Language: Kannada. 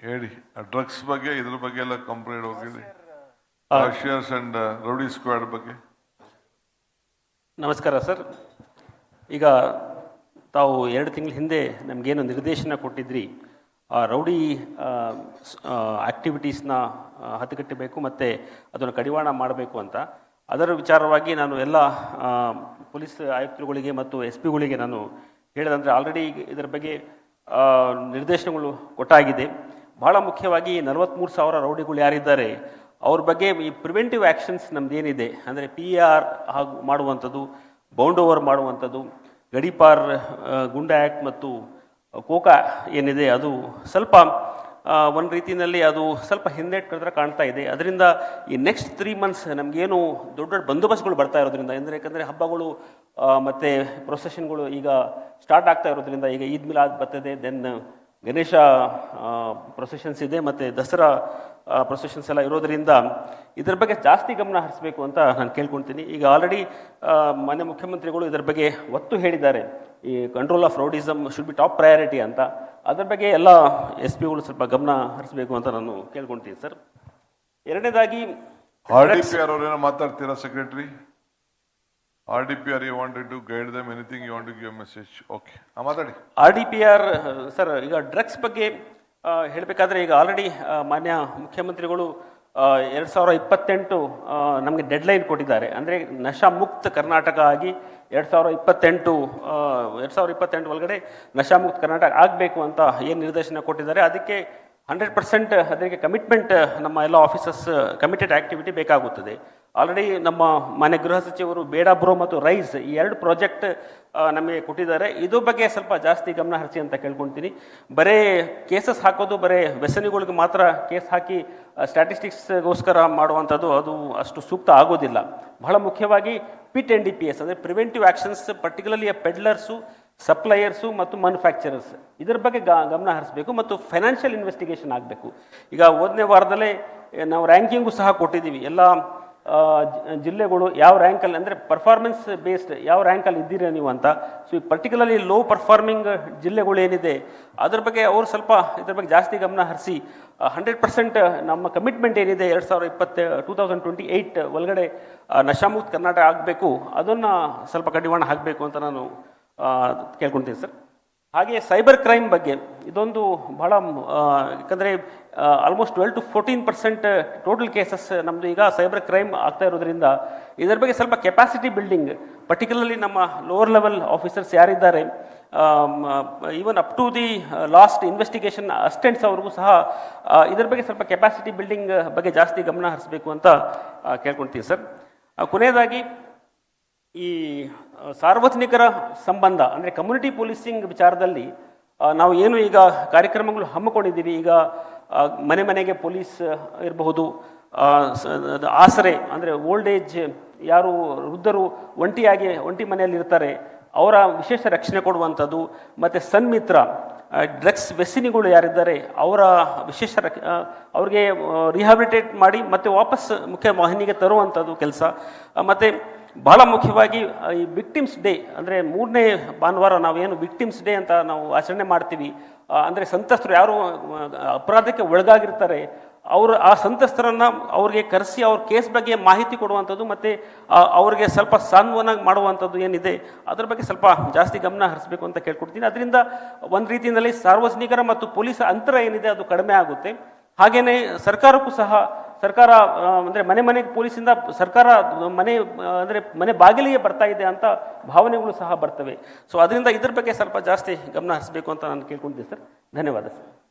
ಹೇಳಿ ಡ್ರಗ್ಸ್ ಬಗ್ಗೆ ಇದ್ರ ಬಗ್ಗೆ ಎಲ್ಲ ಕಂಪ್ಲೇಂಟ್ ಹೋಗಿ ರಾಶಿಯರ್ಸ್ ಅಂಡ್ ರೌಡಿ ಸ್ಕ್ವಾಡ್ ಬಗ್ಗೆ. ನಮಸ್ಕಾರ ಸರ್. ಈಗ ತಾವು 2 ತಿಂಗಳ ಹಿಂದೆ ನಮಗೇನು ನಿರ್ದೇಶನ ಕೊಟ್ಟಿದ್ರಿ, ರೌಡಿ ಆ್ಯಕ್ಟಿವಿಟೀಸ್ನ ಹತೋಟಿಗಟ್ಟಬೇಕು ಮತ್ತು ಅದನ್ನು ಕಡಿವಾಣ ಮಾಡಬೇಕು ಅಂತ. ಅದರ ವಿಚಾರವಾಗಿ ನಾನು ಎಲ್ಲ ಪೊಲೀಸ್ ಆಯುಕ್ತರುಗಳಿಗೆ ಮತ್ತು SP ಗಳಿಗೆ ನಾನು ಹೇಳಿದಂದರೆ ಆಲ್ರೆಡಿ ಇದರ ಬಗ್ಗೆ ನಿರ್ದೇಶನಗಳು ಕೊಟ್ಟಾಗಿದೆ. ಬಹಳ ಮುಖ್ಯವಾಗಿ 43,000 ರೌಡಿಗಳು ಯಾರಿದ್ದಾರೆ ಅವ್ರ ಬಗ್ಗೆ ಈ ಪ್ರಿವೆಂಟಿವ್ ಆ್ಯಕ್ಷನ್ಸ್ ನಮ್ಮದೇನಿದೆ ಅಂದರೆ PAR ಹಾಗೂ ಮಾಡುವಂಥದ್ದು, ಬೌಂಡ್ ಓವರ್ ಮಾಡುವಂಥದ್ದು, ಗಡೀಪಾರ್ ಗುಂಡಾ ಆ್ಯಕ್ಟ್ ಮತ್ತು ಕೋಕಾ ಏನಿದೆ ಅದು ಸ್ವಲ್ಪ ಒಂದು ರೀತಿಯಲ್ಲಿ ಅದು ಸ್ವಲ್ಪ ಹಿಂದೆಟ್ಕೊಂಡ್ರೆ ಕಾಣ್ತಾ ಇದೆ. ಅದರಿಂದ ಈ ನೆಕ್ಸ್ಟ್ 3 ಮಂತ್ಸ್ ನಮಗೇನು ದೊಡ್ಡ ದೊಡ್ಡ ಬಂದೋಬಸ್ತ್ಗಳು ಬರ್ತಾ ಇರೋದ್ರಿಂದ, ಯಾಕಂದರೆ ಹಬ್ಬಗಳು ಮತ್ತು ಪ್ರೊಸೆಷನ್ಗಳು ಈಗ ಸ್ಟಾರ್ಟ್ ಆಗ್ತಾ ಇರೋದ್ರಿಂದ, ಈಗ ಈದ್ ಮಿಲಾದ್ ಬರ್ತದೆ, ದೆನ್ ಗಣೇಶ ಪ್ರೊಸೆಷನ್ಸ್ ಇದೆ ಮತ್ತು ದಸರಾ ಪ್ರೊಸೆಷನ್ಸ್ ಎಲ್ಲ ಇರೋದರಿಂದ ಇದರ ಬಗ್ಗೆ ಜಾಸ್ತಿ ಗಮನ ಹರಿಸಬೇಕು ಅಂತ ನಾನು ಕೇಳ್ಕೊಳ್ತೀನಿ. ಈಗ ಆಲ್ರೆಡಿ ಮಾನ್ಯ ಮುಖ್ಯಮಂತ್ರಿಗಳು ಇದರ ಬಗ್ಗೆ ಒತ್ತು ಹೇಳಿದ್ದಾರೆ, ಈ control of rowdyism should be top priority ಅಂತ. ಅದರ ಬಗ್ಗೆ ಎಲ್ಲ SP ಸ್ವಲ್ಪ ಗಮನ ಹರಿಸಬೇಕು ಅಂತ ನಾನು ಕೇಳ್ಕೊಳ್ತೀನಿ ಸರ್. ಎರಡನೇದಾಗಿ RDPR ಅವರೇನೋ ಮಾತಾಡ್ತೀರಾ secretary? RDPR, you wanted to guide them, anything you want to give a message? Okay, ಮಾತಾಡಿ. RDPR ಸರ್, ಈಗ ಡ್ರಗ್ಸ್ ಬಗ್ಗೆ ಹೇಳಬೇಕಾದ್ರೆ ಈಗ ಆಲ್ರೆಡಿ ಮಾನ್ಯ ಮುಖ್ಯಮಂತ್ರಿಗಳು 2028 ನಮಗೆ ಡೆಡ್ಲೈನ್ ಕೊಟ್ಟಿದ್ದಾರೆ. ಅಂದರೆ ನಶಾ ಮುಕ್ತ ಕರ್ನಾಟಕ ಆಗಿ 2028 ಒಳಗಡೆ ನಶಾ ಮುಕ್ತ ಕರ್ನಾಟಕ ಆಗಬೇಕು ಅಂತ ಏನು ನಿರ್ದೇಶನ ಕೊಟ್ಟಿದ್ದಾರೆ, ಅದಕ್ಕೆ 100% ಅದಕ್ಕೆ ಕಮಿಟ್ಮೆಂಟ್ ನಮ್ಮ ಎಲ್ಲ ಆಫೀಸರ್ಸ್ ಕಮಿಟೆಡ್ ಆ್ಯಕ್ಟಿವಿಟಿ ಬೇಕಾಗುತ್ತದೆ. ಆಲ್ರೆಡಿ ನಮ್ಮ ಮಾನ್ಯ ಗೃಹ ಸಚಿವರು ಬೇಡ ಬ್ರೋ ಮತ್ತು ರೈಸ್ ಈ 2 ಪ್ರಾಜೆಕ್ಟ್ ನಮಗೆ ಕೊಟ್ಟಿದ್ದಾರೆ. ಇದ್ರ ಬಗ್ಗೆ ಸ್ವಲ್ಪ ಜಾಸ್ತಿ ಗಮನ ಹರಿಸಿ ಅಂತ ಕೇಳ್ಕೊಳ್ತೀನಿ. ಬರೀ ಕೇಸಸ್ ಹಾಕೋದು ಬರೀ ವ್ಯಸನಿಗಳಿಗೆ ಮಾತ್ರ ಕೇಸ್ ಹಾಕಿ ಸ್ಟ್ಯಾಟಿಸ್ಟಿಕ್ಸ್ಗೋಸ್ಕರ ಮಾಡುವಂಥದ್ದು ಅದು ಅಷ್ಟು ಸೂಕ್ತ ಆಗೋದಿಲ್ಲ. ಬಹಳ ಮುಖ್ಯವಾಗಿ PIT and DPS ಅಂದರೆ ಪ್ರಿವೆಂಟಿವ್ ಆ್ಯಕ್ಷನ್ಸ್, ಪರ್ಟಿಕ್ಯುಲರ್ಲಿ ಪೆಡ್ಲರ್ಸು, ಸಪ್ಲೈಯರ್ಸು ಮತ್ತು ಮ್ಯಾನುಫ್ಯಾಕ್ಚರರ್ಸ್ ಇದರ ಬಗ್ಗೆ ಗಮನ ಹರಿಸಬೇಕು ಮತ್ತು ಫೈನಾನ್ಷಿಯಲ್ ಇನ್ವೆಸ್ಟಿಗೇಷನ್ ಆಗಬೇಕು. ಈಗ 1ನೇ ವಾರದಲ್ಲೇ ನಾವು ರ್ಯಾಂಕಿಂಗು ಸಹ ಕೊಟ್ಟಿದ್ದೀವಿ. ಎಲ್ಲ ಜಿಲ್ಲೆಗಳು ಯಾವ ರ್ಯಾಂಕಲ್ಲಿ ಅಂದರೆ ಪರ್ಫಾರ್ಮೆನ್ಸ್ ಬೇಸ್ಡ್ ಯಾವ ರ್ಯಾಂಕಲ್ಲಿ ಇದ್ದೀರಾ ನೀವು ಅಂತ. ಸೊ ಈ ಪರ್ಟಿಕ್ಯುಲರ್ಲಿ ಲೋ ಪರ್ಫಾರ್ಮಿಂಗ್ ಜಿಲ್ಲೆಗಳು ಏನಿದೆ ಅದ್ರ ಬಗ್ಗೆ ಅವರು ಸ್ವಲ್ಪ ಇದ್ರ ಬಗ್ಗೆ ಜಾಸ್ತಿ ಗಮನ ಹರಿಸಿ 100% ನಮ್ಮ ಕಮಿಟ್ಮೆಂಟ್ ಏನಿದೆ 2028 ಒಳಗಡೆ ನಶಾಮುಕ್ತ ಕರ್ನಾಟಕ ಆಗಬೇಕು, ಅದನ್ನು ಸ್ವಲ್ಪ ಕಡಿವಾಣ ಹಾಕಬೇಕು ಅಂತ ನಾನು ಕೇಳ್ಕೊಳ್ತೀನಿ ಸರ್. ಹಾಗೆ ಸೈಬರ್ ಕ್ರೈಮ್ ಬಗ್ಗೆ ಇದೊಂದು ಬಹಳ ಯಾಕಂದರೆ ಆಲ್ಮೋಸ್ಟ್ 12 to 14% ಟೋಟಲ್ ಕೇಸಸ್ ನಮ್ಮದು ಈಗ ಸೈಬರ್ ಕ್ರೈಮ್ ಆಗ್ತಾ ಇರೋದ್ರಿಂದ ಇದರ ಬಗ್ಗೆ ಸ್ವಲ್ಪ ಕೆಪಾಸಿಟಿ ಬಿಲ್ಡಿಂಗ್, ಪರ್ಟಿಕ್ಯುಲರ್ಲಿ ನಮ್ಮ ಲೋವರ್ ಲೆವೆಲ್ ಆಫೀಸರ್ಸ್ ಯಾರಿದ್ದಾರೆ, even up to the last investigation assistants ಅವ್ರಿಗೂ ಸಹ ಇದರ ಬಗ್ಗೆ ಸ್ವಲ್ಪ ಕೆಪಾಸಿಟಿ ಬಿಲ್ಡಿಂಗ್ ಬಗ್ಗೆ ಜಾಸ್ತಿ ಗಮನ ಹರಿಸಬೇಕು ಅಂತ ಕೇಳ್ಕೊಳ್ತೀವಿ ಸರ್. ಕೊನೆಯದಾಗಿ ಈ ಸಾರ್ವಜನಿಕರ ಸಂಬಂಧ ಅಂದರೆ ಕಮ್ಯುನಿಟಿ ಪೊಲೀಸಿಂಗ್ ವಿಚಾರದಲ್ಲಿ ನಾವು ಏನು ಈಗ ಕಾರ್ಯಕ್ರಮಗಳು ಹಮ್ಮಿಕೊಂಡಿದ್ದೀವಿ, ಈಗ ಮನೆ ಮನೆಗೆ ಪೊಲೀಸ್ ಇರಬಹುದು, ಆಸರೆ ಅಂದರೆ ಓಲ್ಡ್ ಏಜ್ ಯಾರು ವೃದ್ಧರು ಒಂಟಿ ಮನೆಯಲ್ಲಿ ಇರ್ತಾರೆ ಅವರ ವಿಶೇಷ ರಕ್ಷಣೆ ಕೊಡುವಂಥದ್ದು, ಮತ್ತು ಸನ್ಮಿತ್ರ ಡ್ರಗ್ಸ್ ವ್ಯಸನಿಗಳು ಯಾರಿದ್ದಾರೆ ಅವರ ವಿಶೇಷ ಅವ್ರಿಗೆ ರಿಹ್ಯಾಬಿಲಿಟೇಟ್ ಮಾಡಿ ಮತ್ತು ವಾಪಸ್ ಮುಖ್ಯ ವಾಹಿನಿಗೆ ತರುವಂಥದ್ದು ಕೆಲಸ. ಮತ್ತು ಬಹಳ ಮುಖ್ಯವಾಗಿ ಈ ವಿಕ್ಟಿಮ್ಸ್ ಡೇ ಅಂದರೆ 3ನೇ ಭಾನುವಾರ ನಾವೇನು ವಿಕ್ಟಿಮ್ಸ್ ಡೇ ಅಂತ ನಾವು ಆಚರಣೆ ಮಾಡ್ತೀವಿ. ಅಂದರೆ ಸಂತ್ರಸ್ತರು ಯಾರು ಅಪರಾಧಕ್ಕೆ ಒಳಗಾಗಿರ್ತಾರೆ ಆ ಸಂತ್ರಸ್ತರನ್ನು ಅವ್ರಿಗೆ ಕರೆಸಿ ಅವ್ರ ಕೇಸ್ ಬಗ್ಗೆ ಮಾಹಿತಿ ಕೊಡುವಂಥದ್ದು ಮತ್ತು ಅವ್ರಿಗೆ ಸ್ವಲ್ಪ ಸಾಂತ್ವನ ಮಾಡುವಂಥದ್ದು ಏನಿದೆ ಅದ್ರ ಬಗ್ಗೆ ಸ್ವಲ್ಪ ಜಾಸ್ತಿ ಗಮನ ಹರಿಸಬೇಕು ಅಂತ ಕೇಳ್ಕೊಡ್ತೀನಿ. ಅದರಿಂದ ಒಂದು ರೀತಿಯಲ್ಲಿ ಸಾರ್ವಜನಿಕರ ಮತ್ತು ಪೊಲೀಸ್ ಅಂತರ ಏನಿದೆ ಅದು ಕಡಿಮೆ ಆಗುತ್ತೆ. ಹಾಗೆಯೇ ಸರ್ಕಾರಕ್ಕೂ ಸಹ ಸರ್ಕಾರ ಅಂದರೆ ಮನೆಗೆ ಪೊಲೀಸಿಂದ ಸರ್ಕಾರ ಮನೆ ಬಾಗಿಲಿಗೆ ಬರ್ತಾ ಇದೆ ಅಂತ ಭಾವನೆಗಳು ಸಹ ಬರ್ತವೆ. ಸೊ ಅದರಿಂದ ಇದ್ರ ಬಗ್ಗೆ ಸ್ವಲ್ಪ ಜಾಸ್ತಿ ಗಮನ ಹರಿಸಬೇಕು ಅಂತ ನಾನು ಕೇಳ್ಕೊಳ್ತೀನಿ ಸರ್. ಧನ್ಯವಾದ ಸರ್.